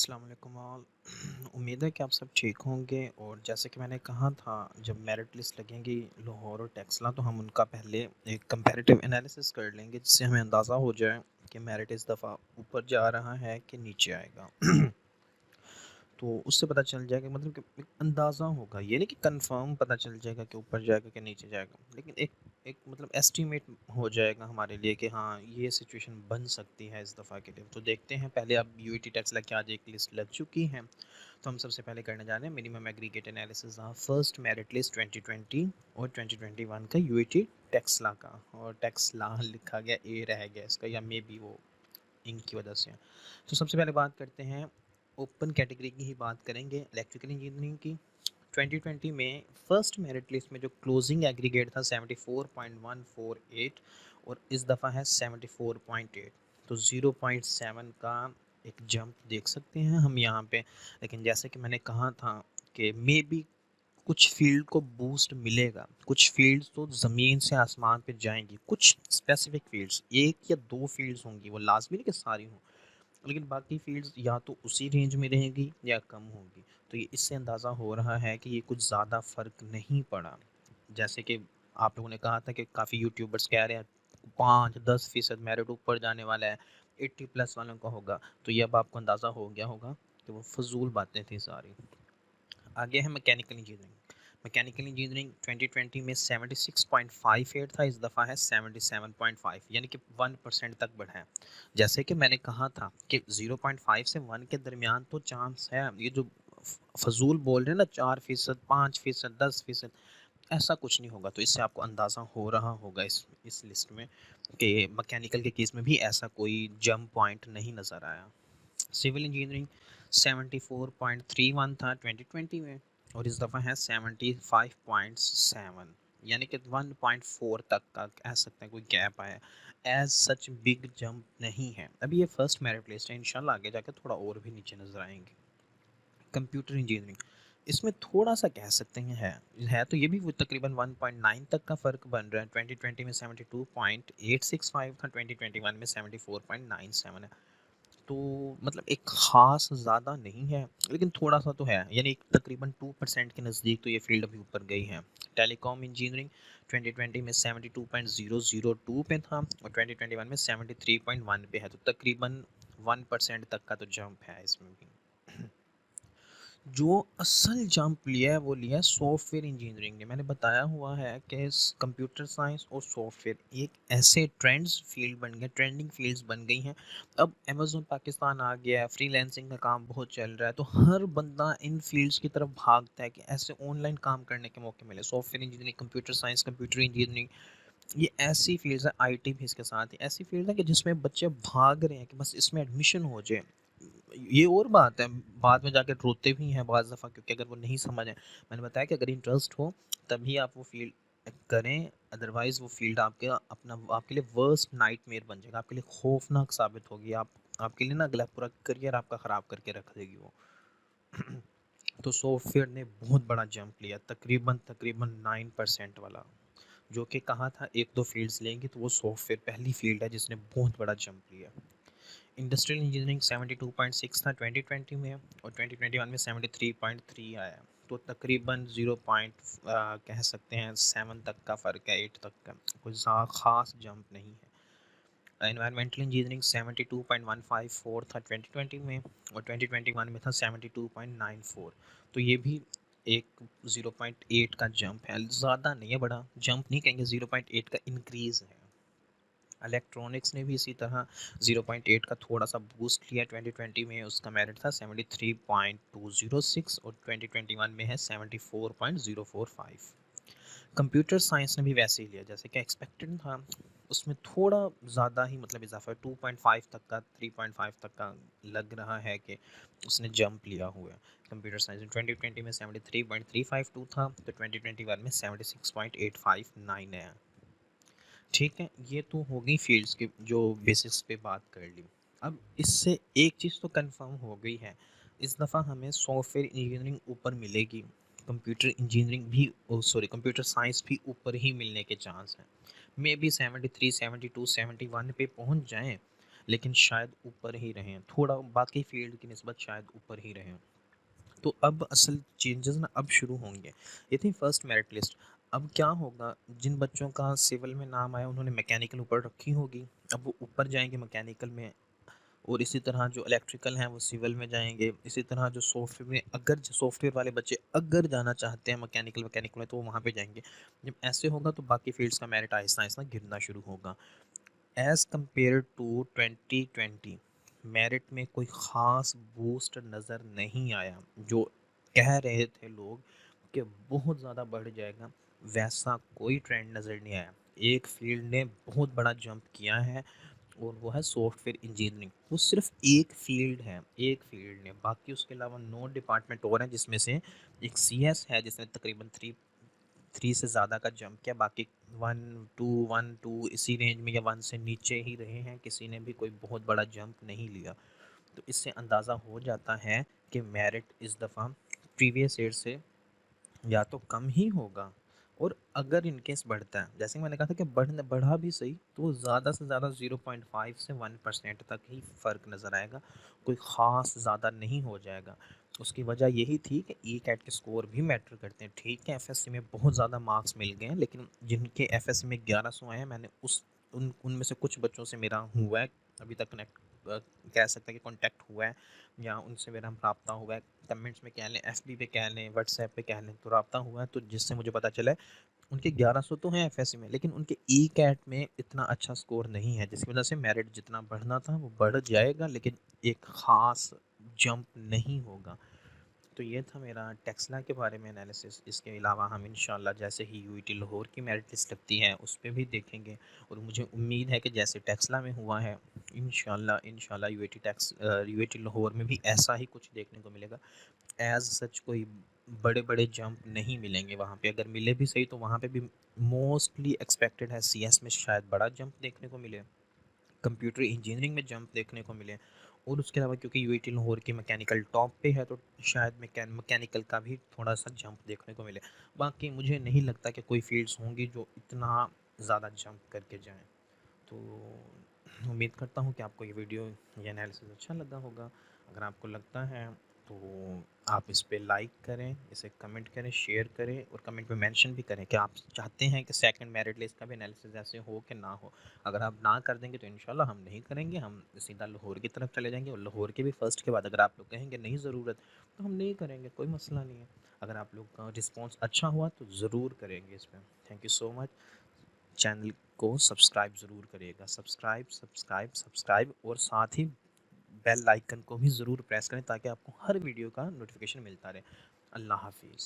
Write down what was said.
अस्सलाम वालेकुम ऑल। उम्मीद है कि आप सब ठीक होंगे। और जैसे कि मैंने कहा था, जब मेरिट लिस्ट लगेंगी लाहौर और टेक्सला तो हम उनका पहले एक कंपैरेटिव एनालिसिस कर लेंगे, जिससे हमें अंदाज़ा हो जाए कि मेरिट इस दफ़ा ऊपर जा रहा है कि नीचे आएगा। तो उससे पता चल जाएगा, मतलब कि एक अंदाज़ा होगा, ये नहीं कि कंफर्म पता चल जाएगा कि ऊपर जाएगा कि नीचे जाएगा, लेकिन एक एक मतलब एस्टीमेट हो जाएगा हमारे लिए कि हाँ, ये सिचुएशन बन सकती है इस दफ़ा के लिए। तो देखते हैं, पहले अब यूईटी टेक्सला की आज एक लिस्ट लग चुकी है, तो हम सबसे पहले करने जा रहे हैं minimum aggregate analysis first merit list 2020 और 2021 का यूईटी टेक्सला का। और टेक्सला लिखा गया, ए रह गया इसका, या मे बी वो इंक की वजह से। तो सबसे पहले बात करते हैं, ओपन कैटेगरी की ही बात करेंगे, इलेक्ट्रिकल इंजीनियरिंग की। 2020 में फर्स्ट मेरिट लिस्ट में जो क्लोजिंग एग्रीगेट था 74.148 और इस दफ़ा है 74.8, तो 0.7 का एक जंप देख सकते हैं हम यहाँ पे। लेकिन जैसे कि मैंने कहा था कि मे बी कुछ फील्ड को बूस्ट मिलेगा, कुछ फील्ड्स तो ज़मीन से आसमान पे जाएंगी, कुछ स्पेसिफिक फील्ड्स, एक या दो फील्ड्स होंगी, वो लाजमी नहीं कि सारी हों, लेकिन बाकी फील्ड्स या तो उसी रेंज में रहेंगी या कम होगी। तो ये इससे अंदाज़ा हो रहा है कि ये कुछ ज़्यादा फ़र्क नहीं पड़ा। जैसे कि आप लोगों ने कहा था कि काफ़ी यूट्यूबर्स कह रहे हैं 5-10% मेरिट ऊपर जाने वाला है, 80 प्लस वालों का होगा। तो ये अब आपको अंदाज़ा हो गया होगा कि वो फजूल बातें थी सारी। आगे है मैकेनिकल इंजीनियरिंग। मैकेनिकल इंजीनियरिंग 2020 में 76.58 था, इस दफ़ा है 77.5, यानी कि 1% तक बढ़ा है। जैसे कि मैंने कहा था कि 0.5 से 1 के दरमियान तो चांस है, ये जो फजूल बोल रहे हैं ना, 4%, 5%, 10%, ऐसा कुछ नहीं होगा। तो इससे आपको अंदाज़ा हो रहा होगा इस लिस्ट में कि मैकेनिकल के केस में भी ऐसा कोई जंप पॉइंट नहीं नज़र आया। सिविल इंजीनियरिंग 74.31 था 2020 में, और इस दफ़ा है 75.7, यानी कि 1.4 तक का कह सकते हैं कोई गैप आया। एज सच बिग जंप नहीं है। अभी ये फर्स्ट मेरिट लिस्ट है, इंशाल्लाह आगे जाकर थोड़ा और भी नीचे नजर आएंगे। कंप्यूटर इंजीनियरिंग, इसमें थोड़ा सा कह सकते हैं है तो ये भी वो तकरीबन 1.9 तक का फ़र्क बन रहा है। 2020 में 72.865 था, 2021 में 74.97 है। तो मतलब एक ख़ास ज़्यादा नहीं है, लेकिन थोड़ा-सा तो है, यानी एक तकरीबन 2% के नज़दीक तो ये फ़ील्ड अभी ऊपर गई है। टेलीकॉम इंजीनियरिंग 2020 में 72.002 पे था और 2021 में 73.1 पे है, तो तकरीबन 1% तक का तो जंप है इसमें भी। जो असल जंप लिया है वो लिया है सॉफ्टवेयर इंजीनियरिंग ने। मैंने बताया हुआ है कि कंप्यूटर साइंस और सॉफ्टवेयर एक ऐसे ट्रेंड्स फील्ड बन गए, ट्रेंडिंग फील्ड्स बन गई हैं। अब अमेज़न पाकिस्तान आ गया है, फ्रीलांसिंग का काम बहुत चल रहा है, तो हर बंदा इन फील्ड्स की तरफ भागता है कि ऐसे ऑनलाइन काम करने के मौके मिले। Software engineering, computer science, computer engineering, ये ऐसी फील्ड्स है, आईटी भी इसके साथ ही ऐसी फील्ड है कि जिसमें बच्चे भाग रहे हैं कि बस इसमें एडमिशन हो जाए। ये और बात है, बाद में जाके रोते भी हैं बाज़ दफ़ा, क्योंकि अगर वो नहीं समझ आए। मैंने बताया कि अगर इंटरेस्ट हो तभी आप वो फील्ड करें, अदरवाइज़ वो फील्ड आपके लिए वर्स्ट नाइटमेयर बन जाएगा, आपके लिए खौफनाक साबित होगी। आपके लिए ना अगला पूरा करियर आपका ख़राब करके रख देगी वो। तो सॉफ्टवेयर ने बहुत बड़ा जंप लिया, तकरीबन तकरीबन 9% वाला, जो कि कहा था एक दो फील्ड्स लेंगे, तो वो सॉफ्टवेयर पहली फील्ड है जिसने बहुत बड़ा जंप लिया। इंडस्ट्रियल इंजीनियरिंग 72.6 था 2020 में, और 2021 में 73.3 आया, तो तकरीबन 0 पॉइंट कह सकते हैं 7 तक का फ़र्क है, 8 तक का, कोई ख़ास जंप नहीं है। एनवायरमेंटल इंजीनियरिंग 72.154 था 2020 में, और 2021 में था 72.94, तो ये भी एक 0.8 का जंप है, ज़्यादा नहीं है, बड़ा जंप नहीं कहेंगे, 0.8 का इंक्रीज़ है। इलेक्ट्रॉनिक्स ने भी इसी तरह 0.8 का थोड़ा सा बूस्ट लिया। 2020 में उसका मेरिट था 73.206 और 2021 में है 74.045। कंप्यूटर साइंस ने भी वैसे ही लिया जैसे कि एक्सपेक्टेड था, उसमें थोड़ा ज़्यादा ही मतलब इजाफा 2.5 तक का, 3.5 तक का लग रहा है कि उसने जंप लिया हुआ है। कंप्यूटर साइंस 2020 में 73.352 था, तो 2021 में 76.859 है। ठीक है, ये तो हो गई फील्ड्स की जो बेसिक्स पे बात कर ली। अब इससे एक चीज़ तो कंफर्म हो गई है, इस दफ़ा हमें सॉफ्टवेयर इंजीनियरिंग ऊपर मिलेगी, कंप्यूटर इंजीनियरिंग भी, सॉरी, कंप्यूटर साइंस भी ऊपर ही मिलने के चांस हैं। मे बी 73, 72, 71 पे पहुंच जाएं, लेकिन शायद ऊपर ही रहें, थोड़ा बाकी फील्ड की निस्बत शायद ऊपर ही रहें। तो अब असल चेंजेस ना अब शुरू होंगे। ये थी फर्स्ट मेरिट लिस्ट। अब क्या होगा, जिन बच्चों का सिविल में नाम आया उन्होंने मैकेनिकल ऊपर रखी होगी, अब वो ऊपर जाएंगे मैकेनिकल में। और इसी तरह जो इलेक्ट्रिकल हैं वो सिविल में जाएंगे। इसी तरह जो सॉफ्टवेयर में, अगर सॉफ्टवेयर वाले बच्चे अगर जाना चाहते हैं मैकेनिकल मैकेनिकल में, तो वो वहाँ पे जाएंगे। जब ऐसे होगा तो बाकी फील्ड्स का मेरिट आहिस्ता आहिस्ता गिरना शुरू होगा। एज़ कम्पेयर टू 2020 मेरिट में कोई ख़ास बूस्ट नज़र नहीं आया। जो कह रहे थे लोग कि बहुत ज़्यादा बढ़ जाएगा, वैसा कोई ट्रेंड नज़र नहीं आया। एक फील्ड ने बहुत बड़ा जंप किया है और वो है सॉफ्टवेयर इंजीनियरिंग। वो सिर्फ एक फील्ड है, एक फील्ड ने, बाकी उसके अलावा 9 डिपार्टमेंट और हैं, जिसमें से एक सीएस है जिसने तकरीबन थ्री से ज़्यादा का जंप किया। बाकी वन टू इसी रेंज में या वन से नीचे ही रहे हैं, किसी ने भी कोई बहुत बड़ा जंप नहीं लिया। तो इससे अंदाज़ा हो जाता है कि मेरिट इस दफ़ा प्रीवियस ईयर से या तो कम ही होगा, और अगर इनकेस बढ़ता है, जैसे कि मैंने कहा था कि बढ़ा भी सही तो ज़्यादा से ज़्यादा 0.5 से 1% तक ही फ़र्क नज़र आएगा, कोई ख़ास ज़्यादा नहीं हो जाएगा। उसकी वजह यही थी कि ई कैट के स्कोर भी मैटर करते हैं। ठीक है, एफएससी में बहुत ज़्यादा मार्क्स मिल गए हैं, लेकिन जिनके एफएससी में 1100 आए हैं, मैंने उनमें से कुछ बच्चों से मेरा हुआ है अभी तक कनेक्ट, कह सकते हैं कि कांटेक्ट हुआ है, या उनसे मेरा रब्ता हुआ है। कमेंट्स में कह लें, एफबी पे कह लें, व्हाट्सएप पे कह लें, तो रब्ता हुआ है, तो जिससे मुझे पता चला है उनके 1100 तो हैं एफएससी में, लेकिन उनके ई कैट में इतना अच्छा स्कोर नहीं है, जिसकी वजह से मेरिट जितना बढ़ना था वो बढ़ जाएगा, लेकिन एक ख़ास जंप नहीं होगा। तो ये था मेरा टेक्सला के बारे में एनालिसिस। इसके अलावा हम इंशाल्लाह जैसे ही यूईटी लाहौर की मेरिट लिस्ट लगती है उस पर भी देखेंगे, और मुझे उम्मीद है कि जैसे टेक्सला में हुआ है, इंशाल्लाह यूईटी लाहौर में भी ऐसा ही कुछ देखने को मिलेगा। एज सच कोई बड़े बड़े जंप नहीं मिलेंगे वहाँ पे, अगर मिले भी सही तो वहाँ पे भी मोस्टली एक्सपेक्टेड है सीएस में शायद बड़ा जंप देखने को मिले, कंप्यूटर इंजीनियरिंग में जंप देखने को मिले, और उसके अलावा क्योंकि यूआईटी लाहौर की मैकेनिकल टॉप पे है तो शायद मैकेनिकल का भी थोड़ा सा जंप देखने को मिले। बाकी मुझे नहीं लगता कि कोई फील्ड्स होंगी जो इतना ज़्यादा जंप करके जाएं। तो उम्मीद करता हूँ कि आपको ये वीडियो, ये एनालिसिस अच्छा लगा होगा। अगर आपको लगता है तो आप इस पे लाइक करें, इसे कमेंट करें, शेयर करें, और कमेंट में मेंशन भी करें कि आप चाहते हैं कि सेकंड मेरिट लिस्ट का भी एनालिसिस ऐसे हो कि ना हो। अगर आप ना कर देंगे तो इंशाल्लाह हम नहीं करेंगे, हम सीधा लाहौर की तरफ चले जाएंगे, और लाहौर के भी फर्स्ट के बाद अगर आप लोग कहेंगे नहीं ज़रूरत तो हम नहीं करेंगे, कोई मसला नहीं है। अगर आप लोग का रिस्पॉन्स अच्छा हुआ तो ज़रूर करेंगे इस पर। Thank you so much. Channel को सब्सक्राइब ज़रूर करिएगा, सब्सक्राइब सब्सक्राइब सब्सक्राइब, और साथ ही बेल आइकन को भी ज़रूर प्रेस करें ताकि आपको हर वीडियो का नोटिफिकेशन मिलता रहे। अल्लाह हाफिज़।